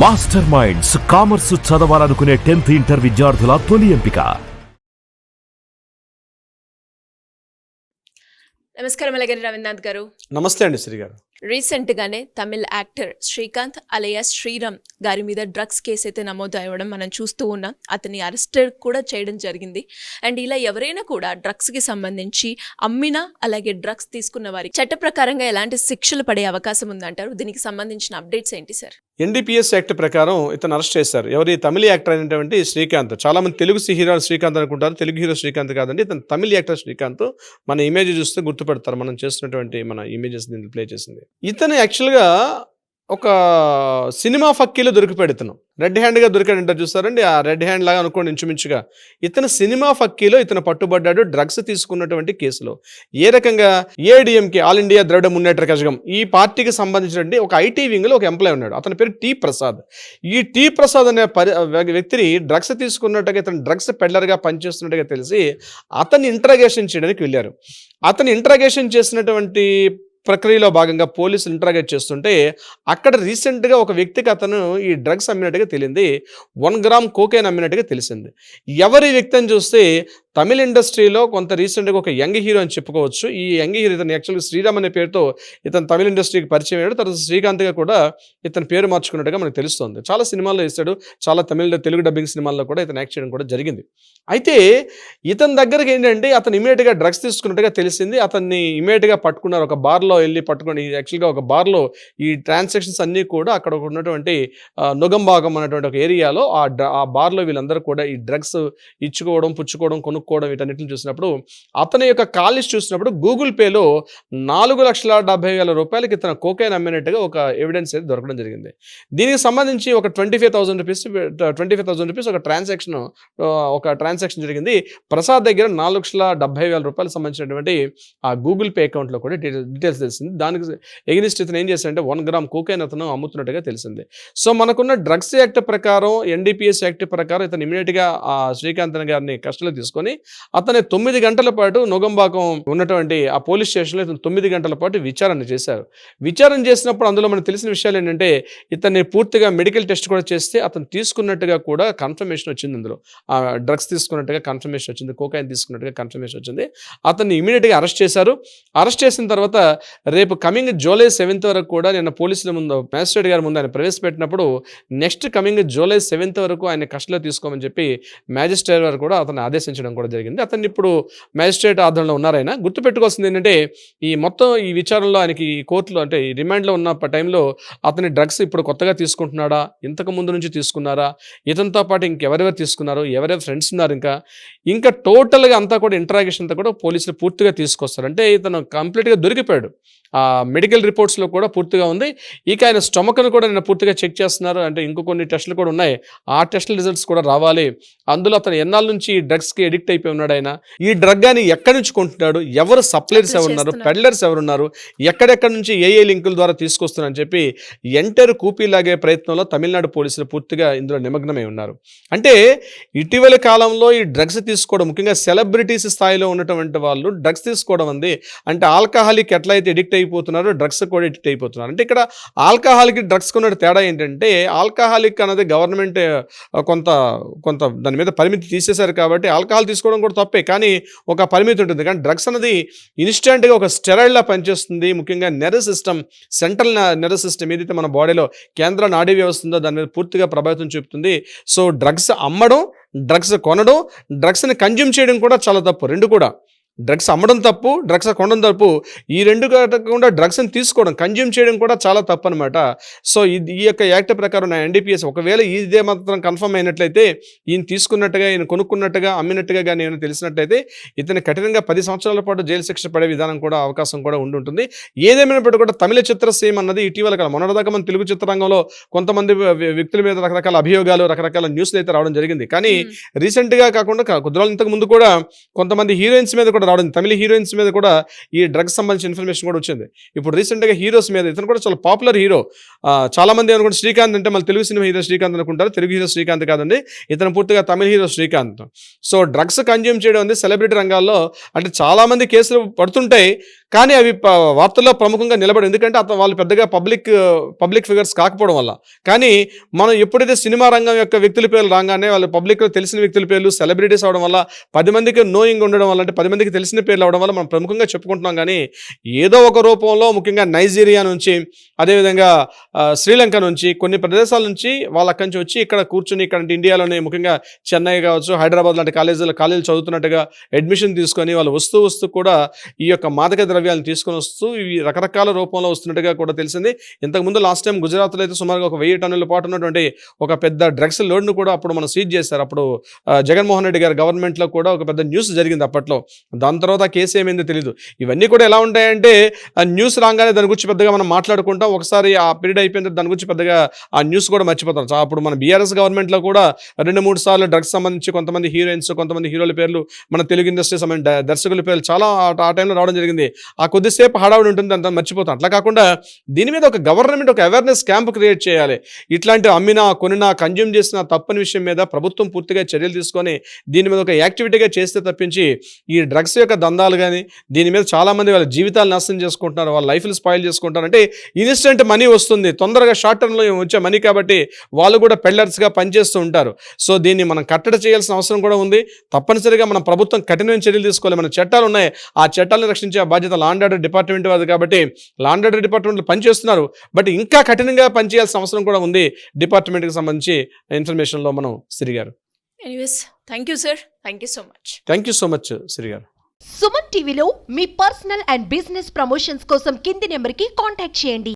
Master minds commerce చదవాలనుకునే 10th inter విద్యార్థుల తొలి ఎంపిక. నమస్కారం అలగరి రవీంద్రనాథ్ గారు. నమస్తే అండి శ్రీ గారు. రీసెంట్ గానే తమిళ్ యాక్టర్ శ్రీకాంత్ అలియాస్ శ్రీరామ్ గారి మీద డ్రగ్స్ కేసు అయితే నమోదు అవ్వడం మనం చూస్తూ ఉన్నాం. అతన్ని అరెస్టెడ్ కూడా చేయడం జరిగింది. అండ్ ఇలా ఎవరైనా కూడా డ్రగ్స్ కి సంబంధించి అమ్మినా అలాగే డ్రగ్స్ తీసుకున్న వారికి చట్ట ప్రకారంగా ఎలాంటి శిక్షలు పడే అవకాశం ఉందంటారు? దీనికి సంబంధించిన అప్డేట్స్ ఏంటి సార్? ఎన్డీపీఎస్ యాక్ట్ ప్రకారం ఇతను అరెస్ట్ చేశారు. ఎవరి తమిళ యాక్టర్ అయినటువంటి శ్రీకాంత్. చాలా మంది తెలుగు హీరో శ్రీకాంత్ అనుకుంటారు. తెలుగు హీరో శ్రీకాంత్ కాదండి, ఇతను తమిళ యాక్టర్ శ్రీకాంత్. మన ఇమేజ్ చూస్తే గుర్తుపెడతారు, మనం చేస్తున్నటువంటి మన ఇమేజెస్ దీన్ని ప్లే చేసింది. ఇతను యాక్చువల్గా ఒక సినిమా ఫక్కీలో దొరికిపోయాడు. ఇతను రెడ్ హ్యాండ్గా దొరికాడు అంటారు చూస్తారండి, ఆ రెడ్ హ్యాండ్ లాగా అనుకోండి ఇంచుమించుగా. ఇతను సినిమా ఫక్కీలో ఇతను పట్టుబడ్డాడు డ్రగ్స్ తీసుకున్నటువంటి కేసులో. ఏ రకంగా? ఏఐడిఎంకే, ఆల్ ఇండియా ద్రవిడ మున్నేట్ర కజగం, ఈ పార్టీకి సంబంధించినటువంటి ఒక ఐటీ వింగ్లో ఒక ఎంప్లాయ్ ఉన్నాడు. అతని పేరు టీ ప్రసాద్. ఈ టీ ప్రసాద్ అనే వ్యక్తిని డ్రగ్స్ తీసుకున్నట్టుగా, ఇతను డ్రగ్స్ పెడ్లర్గా పనిచేస్తున్నట్టుగా తెలిసి అతన్ని ఇంట్రాగేషన్ చేయడానికి వెళ్ళారు. అతను ఇంట్రాగేషన్ చేసినటువంటి ప్రక్రియలో భాగంగా పోలీసులు ఇంట్రాగేట్ చేస్తుంటే అక్కడ రీసెంట్గా ఒక వ్యక్తికి అతను ఈ డ్రగ్స్ అమ్మినట్టుగా తెలియంది. 1 గ్రామ్ కోకేన్ అమ్మినట్టుగా తెలిసింది. ఎవరి వ్యక్తి అని చూస్తే తమిళ ఇండస్ట్రీలో కొంత రీసెంట్గా ఒక యంగ్ హీరో అని చెప్పుకోవచ్చు. ఈ యంగ్ హీరో ఇతను యాక్చువల్గా శ్రీరామ్ అనే పేరుతో ఇతను తమిళ ఇండస్ట్రీకి పరిచయం అయ్యాడు. తర్వాత శ్రీకాంత్గా కూడా ఇతని పేరు మార్చుకున్నట్టుగా మనకు తెలుస్తుంది. చాలా సినిమాల్లో వేస్తాడు, చాలా తెలుగు డబ్బింగ్ సినిమాల్లో కూడా ఇతను యాక్ట్ చేయడం కూడా జరిగింది. అయితే ఇతని దగ్గరికి ఏంటంటే అతను ఇమీడియట్గా డ్రగ్స్ తీసుకున్నట్టుగా తెలిసింది. అతన్ని ఇమీడియట్గా పట్టుకున్నారు. ఒక బార్లో వెళ్ళి పట్టుకొని, యాక్చువల్గా ఒక బార్లో ఈ ట్రాన్సాక్షన్స్ అన్నీ కూడా అక్కడ ఉన్నటువంటి నుగంబాగం అనేటువంటి ఒక ఏరియాలో ఆ బార్లో వీళ్ళందరూ కూడా ఈ డ్రగ్స్ ఇచ్చుకోవడం, పుచ్చుకోవడం, కొనుక్కోవడం వీటన్నిటిని చూసినప్పుడు అతని యొక్క కాల్ లిస్ట్ చూసినప్పుడు గూగుల్ పేలో 4,70,000 రూపాయలకి ఇతను కోకైన్ అమ్మినట్టుగా ఒక ఎవిడెన్స్ అయితే దొరకడం జరిగింది. దీనికి సంబంధించి ఒక 25,000 రూపీస్ ఒక ట్రాన్సాక్షన్ జరిగింది. ప్రసాద్ దగ్గర 4,70,000 రూపాయలకు సంబంధించినటువంటి ఆ గూగుల్ పే అకౌంట్లో కూడా డీటెయిల్స్ తెలిసింది. దానికి ఎగనిస్ట్ ఇతను ఏం చేశాడంటే 1 గ్రామ్ కోకైన్ అతను అమ్ముతున్నట్టుగా తెలిసింది. సో మనకున్న డ్రగ్స్ యాక్ట్ ప్రకారం, ఎన్డీపీఎస్ యాక్ట్ ప్రకారం ఇతను ఇమీడియట్గా ఆ శ్రీకాంత్ గారిని కస్టడీలో తీసుకొని అతని 9 గంటల పాటు నొగంబాకం ఉన్నటువంటి ఆ పోలీస్ స్టేషన్లో ఇతను 9 గంటల పాటు విచారణ చేశారు. విచారణ చేసినప్పుడు అందులో మనకు తెలిసిన విషయాలు ఏంటంటే ఇతన్ని పూర్తిగా మెడికల్ టెస్ట్ కూడా చేస్తే అతను తీసుకున్నట్టుగా కూడా కన్ఫర్మేషన్ వచ్చింది. అందులో ఆ డ్రగ్స్ తీసుకున్నట్టుగా కన్ఫర్మేషన్ వచ్చింది, కోకైన్ తీసుకున్నట్టుగా కన్ఫర్మేషన్ వచ్చింది. అతన్ని ఇమీడియట్గా అరెస్ట్ చేశారు. అరెస్ట్ చేసిన తర్వాత రేపు కమింగ్ జూలై 7th వరకు కూడా నిన్న పోలీసుల ముందు మ్యాజిస్ట్రేట్ గారి ముందు ఆయన ప్రవేశపెట్టినప్పుడు నెక్స్ట్ కమింగ్ జూలై 7th వరకు ఆయన కస్టడీలో తీసుకోమని చెప్పి మ్యాజిస్ట్రేట్ గారు కూడా అతన్ని ఆదేశించడం కూడా జరిగింది. అతన్ని ఇప్పుడు మ్యాజిస్ట్రేట్ ఆధ్వర్యంలో ఉన్నారైనా. గుర్తుపెట్టుకోవాల్సింది ఏంటంటే ఈ విచారణలో ఆయనకి ఈ కోర్టులో అంటే ఈ రిమాండ్లో ఉన్న టైంలో అతని డ్రగ్స్ ఇప్పుడు కొత్తగా తీసుకుంటున్నాడా, ఇంతకు ముందు నుంచి తీసుకున్నారా, ఇతనితో పాటు ఇంకెవరెవరు తీసుకున్నారు, ఎవరెవరు ఫ్రెండ్స్ ఉన్నారు, ఇంకా టోటల్గా అంతా కూడా ఇంట్రాగేషన్ అంతా కూడా పోలీసులు పూర్తిగా తీసుకొస్తారు. అంటే ఇతను కంప్లీట్గా దొరికిపోయాడు. ఆ మెడికల్ రిపోర్ట్స్లో కూడా పూర్తిగా ఉంది. ఇక ఆయన స్టమక్ను కూడా నేను పూర్తిగా చెక్ చేస్తున్నారు. అంటే ఇంకో కొన్ని టెస్టులు కూడా ఉన్నాయి. ఆ టెస్టుల రిజల్ట్స్ కూడా రావాలి. అందులో అతను ఎన్నాళ్ళ నుంచి ఈ డ్రగ్స్కి ఎడిక్ట్ అయిపోయి ఉన్నాడు. ఆయన ఈ డ్రగ్ అని ఎక్కడి నుంచి కొంటున్నాడు, ఎవరు సప్లైర్స్ ఎవరున్నారు, పెడ్లర్స్ ఎవరున్నారు, ఎక్కడెక్కడి నుంచి ఏ లింకుల ద్వారా తీసుకొస్తున్నారని చెప్పి ఎంటర్ కూపీలాగే ప్రయత్నంలో తమిళనాడు పోలీసులు పూర్తిగా ఇందులో నిమగ్నమై ఉన్నారు. అంటే ఇటీవల కాలంలో ఈ డ్రగ్స్ తీసుకోవడం, ముఖ్యంగా సెలబ్రిటీస్ స్థాయిలో ఉన్నటువంటి వాళ్ళు డ్రగ్స్ తీసుకోవడం అంది. అంటే ఆల్కహాలిక్ ఎట్లయితే ఎడిక్ట్ అయిపోతున్నారో డ్రగ్స్ కూడా ఎడిక్ట్ అయిపోతున్నారు. అంటే ఇక్కడ ఆల్కహాల్కి డ్రగ్స్ కొన్న తేడా ఏంటంటే ఆల్కహాలిక్ అన్నది గవర్నమెంట్ కొంత దాని మీద పరిమితి తీసేశారు కాబట్టి ఆల్కహాల్ తీసుకోవడం కూడా తప్పే, కానీ ఒక పరిమితి ఉంటుంది. కానీ డ్రగ్స్ అనేది ఇన్స్టెంట్గా ఒక స్టెరాయిడ్లా పనిచేస్తుంది. ముఖ్యంగా nerve system, central nerve system ఏదైతే మన బాడీలో కేంద్ర నాడీ వ్యవస్థ ఉందో దాని మీద పూర్తిగా ప్రభావితం చూపుతుంది. సో డ్రగ్స్ అమ్మడం, డ్రగ్స్ కొనడం, డ్రగ్స్ని కన్జ్యూమ్ చేయడం కూడా చాలా తప్పు. రెండు కూడా, డ్రగ్స్ అమ్మడం తప్పు, డ్రగ్స్ కొనడం తప్పు. ఈ రెండు కాకుండా డ్రగ్స్ని తీసుకోవడం, కన్జ్యూమ్ చేయడం కూడా చాలా తప్పు అనమాట. సో ఈ యొక్క యాక్ట్ ప్రకారం నా ఎన్డీపీఎస్ ఒకవేళ ఇదే మాత్రం కన్ఫర్మ్ అయినట్లయితే, ఈయన తీసుకున్నట్టుగా, ఈయన కొనుక్కున్నట్టుగా, అమ్మినట్టుగా కానీ ఏమైనా తెలిసినట్లయితే ఇతను కఠినంగా 10 సంవత్సరాల పాటు జైలు శిక్ష పడే విధానం కూడా అవకాశం కూడా ఉంటుంది. ఏదేమైనప్పటికీ కూడా తమిళ చిత్రసీమ అన్నది ఇటీవల కాలం మొన్నటిదాకా మన తెలుగు చిత్రరంగంలో కొంతమంది వ్యక్తుల మీద రకరకాల అభియోగాలు, రకరకాల న్యూస్లు అయితే రావడం జరిగింది. కానీ రీసెంట్గా కాకుండా కొద్ది రోజుల ఇంతకు ముందు కూడా కొంతమంది హీరోయిన్స్ మీద కూడా రావడం, తమిళ హీరోయిన్స్ మీద కూడా ఈ డ్రగ్స్ సంబంధించిన ఇన్ఫర్మేషన్ కూడా వచ్చింది. ఇప్పుడు రీసెంట్గా హీరోస్ మీద, ఇతను కూడా చాలా పాపులర్ హీరో. చాలా మంది అనుకుంటే శ్రీకాంత్ అంటే మళ్ళీ తెలుగు సినిమా హీరో శ్రీకాంత్ అనుకుంటారు. తెలుగు హీరో శ్రీకాంత్ కాదండి, ఇతను పూర్తిగా Tamil hero Srikanth. So drugs consume చేయడం ఉంది సెలబ్రిటీ రంగాల్లో. అంటే చాలామంది కేసులు పడుతుంటాయి, కానీ అవి వార్తల్లో ప్రముఖంగా నిలబడి, ఎందుకంటే వాళ్ళు పెద్దగా పబ్లిక్ ఫిగర్స్ కాకపోవడం వల్ల. కానీ మనం ఎప్పుడైతే సినిమా రంగం యొక్క వ్యక్తుల పేర్లు రాగానే వాళ్ళు పబ్లిక్లో తెలిసిన వ్యక్తుల పేర్లు సెలబ్రిటీస్ అవడం వల్ల, 10 మందికి నోయింగ్ ఉండడం వల్ల, అంటే 10 మందికి తెలిసిన పేర్లు అవడం వల్ల మనం ప్రముఖంగా చెప్పుకుంటున్నాం. కానీ ఏదో ఒక రూపంలో ముఖ్యంగా నైజీరియా నుంచి, అదేవిధంగా శ్రీలంక నుంచి, కొన్ని ప్రదేశాల నుంచి వాళ్ళు అక్కడి నుంచి వచ్చి ఇక్కడ కూర్చుని, ఇక్కడ ఇండియాలోనే ముఖ్యంగా చెన్నై కావచ్చు, హైదరాబాద్ లాంటి కాలేజీలు చదువుతున్నట్టుగా అడ్మిషన్ తీసుకొని వాళ్ళు వస్తూ కూడా ఈ యొక్క మాదక ద్రవ్యాలను తీసుకొని వస్తూ ఇవి రకరకాల రూపంలో వస్తున్నట్టుగా కూడా తెలిసింది. ఇంతకుముందు లాస్ట్ టైం గుజరాత్లో అయితే సుమారుగా ఒక 1000 టన్నుల పాటు ఉన్నటువంటి ఒక పెద్ద డ్రగ్స్ లోడ్ను కూడా అప్పుడు మనం సీజ్ చేశారు. అప్పుడు జగన్మోహన్ రెడ్డి గారి గవర్నమెంట్లో కూడా ఒక పెద్ద న్యూస్ జరిగింది అప్పట్లో. దాని తర్వాత ఆ కేసు ఏమైందో తెలియదు. ఇవన్నీ కూడా ఎలా ఉంటాయంటే న్యూస్ రాగానే దాని గురించి పెద్దగా మనం మాట్లాడుకుంటాం, ఒకసారి ఆ పీరియడ్ అయిపోయిన తర్వాత దాని గురించి పెద్దగా ఆ న్యూస్ కూడా మర్చిపోతాం. అప్పుడు మన బీఆర్ఎస్ గవర్నమెంట్లో కూడా 2-3 సార్లు డ్రగ్స్ సంబంధించి కొంతమంది హీరోయిన్స్, కొంతమంది హీరోల పేర్లు, మన తెలుగు ఇండస్ట్రీ సంబంధించిన దర్శకుల పేర్లు చాలా ఆ టైంలో రావడం జరిగింది. ఆ కొద్దిసేపు హడావుడి ఉంటుంది, అంతా మర్చిపోతాం. అట్లా కాకుండా దీని మీద ఒక గవర్నమెంట్ ఒక అవేర్నెస్ క్యాంప్ క్రియేట్ చేయాలి. ఇట్లాంటి అమ్మినా, కొనినా, కన్జ్యూమ్ చేసిన తప్పని విషయం మీద ప్రభుత్వం పూర్తిగా చర్యలు తీసుకొని దీని మీద ఒక యాక్టివిటీగా చేస్తే తప్పించి ఈ డ్రగ్స్ యొక్క దందాలు కానీ దీని మీద చాలామంది వాళ్ళ జీవితాలు నాశనం చేసుకుంటున్నారు, వాళ్ళ లైఫ్లు స్పాయిల్ చేసుకుంటారు. అంటే ఇన్స్టెంట్ మనీ వస్తుంది, తొందరగా షార్ట్ టర్మ్లో వచ్చే మనీ, కాబట్టి వాళ్ళు కూడా పెల్లర్స్గా పనిచేస్తూ ఉంటారు. సో దీన్ని మనం కట్టడి చేయాల్సిన అవసరం కూడా ఉంది. తప్పనిసరిగా మన ప్రభుత్వం కఠినమైన చర్యలు తీసుకోవాలి. మన చట్టాలు ఉన్నాయి, ఆ చట్టాలను రక్షించే బాధ్యత లా అండ్ ఆర్డర్ డిపార్ట్మెంట్ వాది. కాబట్టి లా అండ్ ఆర్డర్ డిపార్ట్మెంట్లో పనిచేస్తున్నారు, బట్ ఇంకా కఠినంగా పనిచేయాల్సిన అవసరం కూడా ఉంది డిపార్ట్మెంట్కి సంబంధించి ఇన్ఫర్మేషన్లో మనం Siri garu. Anyways, thank you sir, thank you so much. Thank you so much Siri garu. Suman టీవీలో మీ పర్సనల్ అండ్ బిజినెస్ ప్రమోషన్స్ కోసం కింది నెంబర్కి కాంటాక్ట్ చేయండి.